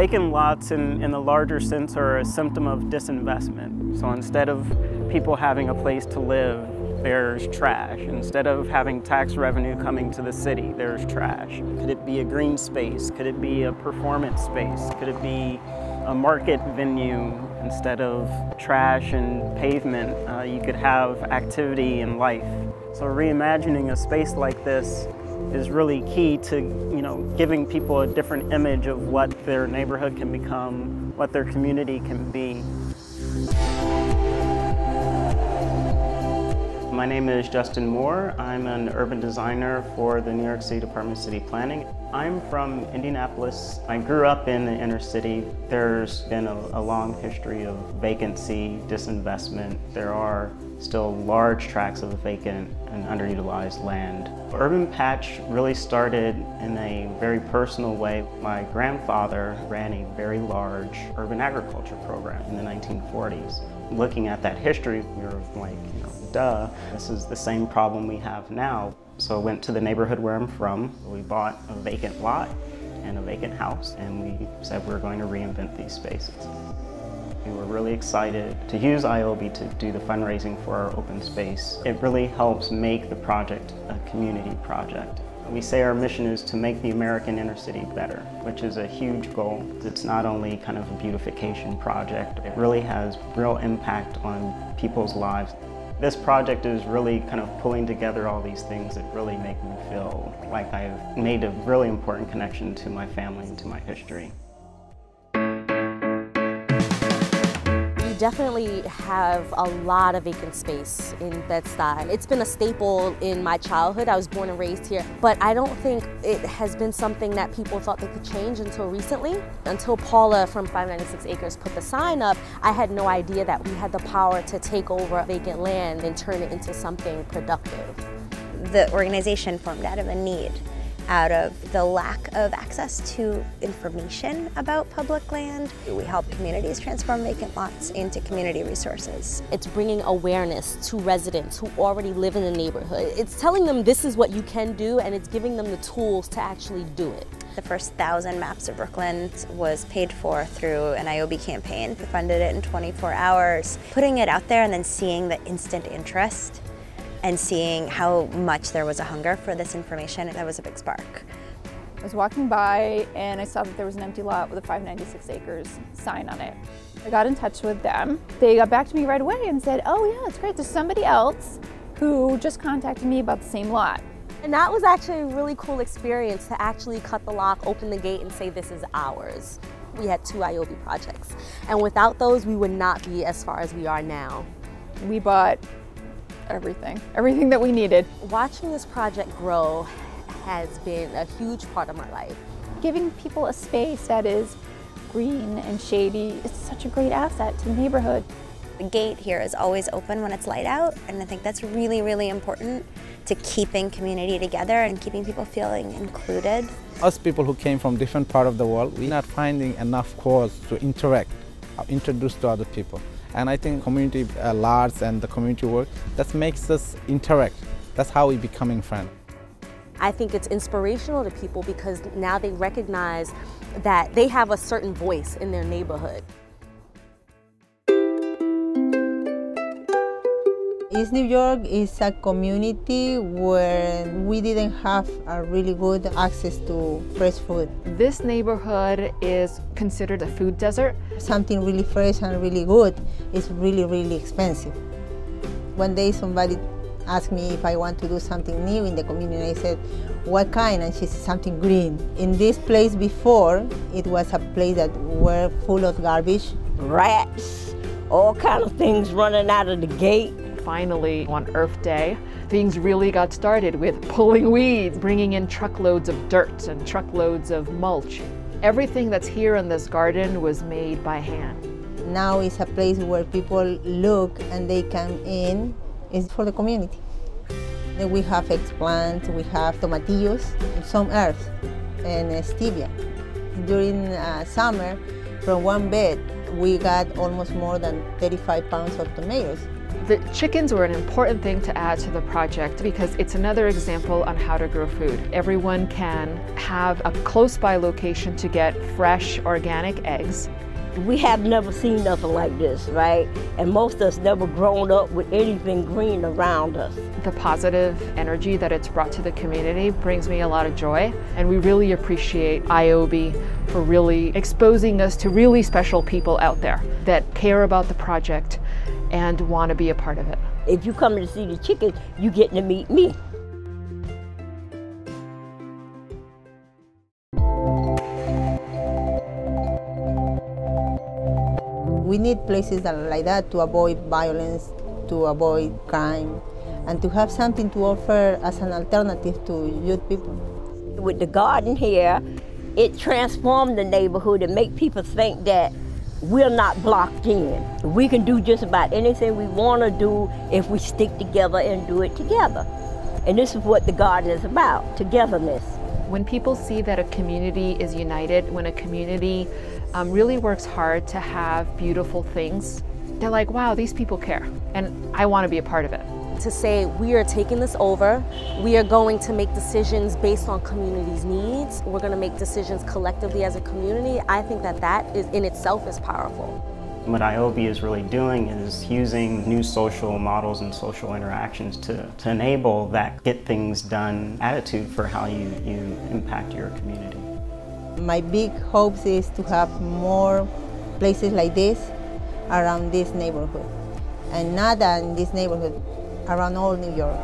Vacant lots in the larger sense are a symptom of disinvestment. So instead of people having a place to live, there's trash. Instead of having tax revenue coming to the city, there's trash. Could it be a green space? Could it be a performance space? Could it be a market venue? Instead of trash and pavement, you could have activity and life. So reimagining a space like this is really key to, giving people a different image of what their neighborhood can become, what their community can be. My name is Justin Moore. I'm an urban designer for the New York City Department of City Planning. I'm from Indianapolis. I grew up in the inner city. There's been a long history of vacancy, disinvestment. There are still large tracts of vacant and underutilized land. Urban Patch really started in a very personal way. My grandfather ran a very large urban agriculture program in the 1940s. Looking at that history, we were like, duh, this is the same problem we have now. So I went to the neighborhood where I'm from. We bought a vacant lot and a vacant house, and we said we're going to reinvent these spaces. We were really excited to use ioby to do the fundraising for our open space. It really helps make the project a community project. We say our mission is to make the American inner city better, which is a huge goal. It's not only kind of a beautification project, it really has real impact on people's lives. This project is really kind of pulling together all these things that really make me feel like I've made a really important connection to my family and to my history. We definitely have a lot of vacant space in Bed-Stuy. It's been a staple in my childhood. I was born and raised here, but I don't think it has been something that people thought they could change until recently. Until Paula from 596 Acres put the sign up, I had no idea that we had the power to take over vacant land and turn it into something productive. The organization formed out of a need, out of the lack of access to information about public land. We help communities transform vacant lots into community resources. It's bringing awareness to residents who already live in the neighborhood. It's telling them this is what you can do, and it's giving them the tools to actually do it. The first 1,000 maps of Brooklyn was paid for through an ioby campaign. We funded it in 24 hours. Putting it out there and then seeing the instant interest and seeing how much there was a hunger for this information, that was a big spark. I was walking by and I saw that there was an empty lot with a 596 acres sign on it. I got in touch with them. They got back to me right away and said, oh yeah, it's great, there's somebody else who just contacted me about the same lot. And that was actually a really cool experience to actually cut the lock, open the gate, and say this is ours. We had 2 ioby projects, and without those we would not be as far as we are now. We bought everything that we needed. Watching this project grow has been a huge part of my life. Giving people a space that is green and shady is such a great asset to the neighborhood. The gate here is always open when it's light out, and I think that's really, really important to keeping community together and keeping people feeling included. Us people who came from different parts of the world, we're not finding enough cause to interact, introduce to other people. And I think community lards and the community work, that makes us interact. That's how we becoming friends. I think it's inspirational to people because now they recognize that they have a certain voice in their neighborhood. East New York is a community where we didn't have a really good access to fresh food. This neighborhood is considered a food desert. Something really fresh and really good is really, really expensive. One day somebody asked me if I want to do something new in the community. I said, what kind? And she said, something green. In this place before, it was a place that were full of garbage. Rats, all kind of things running out of the gate. Finally, on Earth Day, things really got started with pulling weeds, bringing in truckloads of dirt and truckloads of mulch. Everything that's here in this garden was made by hand. Now it's a place where people look and they come in. It's for the community. Then we have eggplant, we have tomatillos, some herbs, and stevia. During summer, from one bed, we got almost more than 35 pounds of tomatoes. The chickens were an important thing to add to the project because it's another example on how to grow food. Everyone can have a close by location to get fresh organic eggs. We have never seen nothing like this, right? And most of us never grown up with anything green around us. The positive energy that it's brought to the community brings me a lot of joy, and we really appreciate ioby for really exposing us to really special people out there that care about the project and want to be a part of it. If you come to see the chickens, you get to meet me. We need places like that to avoid violence, to avoid crime, and to have something to offer as an alternative to youth people. With the garden here, it transformed the neighborhood and make people think that we're not blocked in. We can do just about anything we want to do if we stick together and do it together. And this is what the garden is about, togetherness. When people see that a community is united, when a community really works hard to have beautiful things, they're like, wow, these people care, and I want to be a part of it. To say we are taking this over, we are going to make decisions based on community's needs, we're going to make decisions collectively as a community, I think that that is in itself is powerful. What ioby is really doing is using new social models and social interactions to enable that get things done attitude for how you impact your community. My big hopes is to have more places like this around this neighborhood, and not in this neighborhood, around all New York.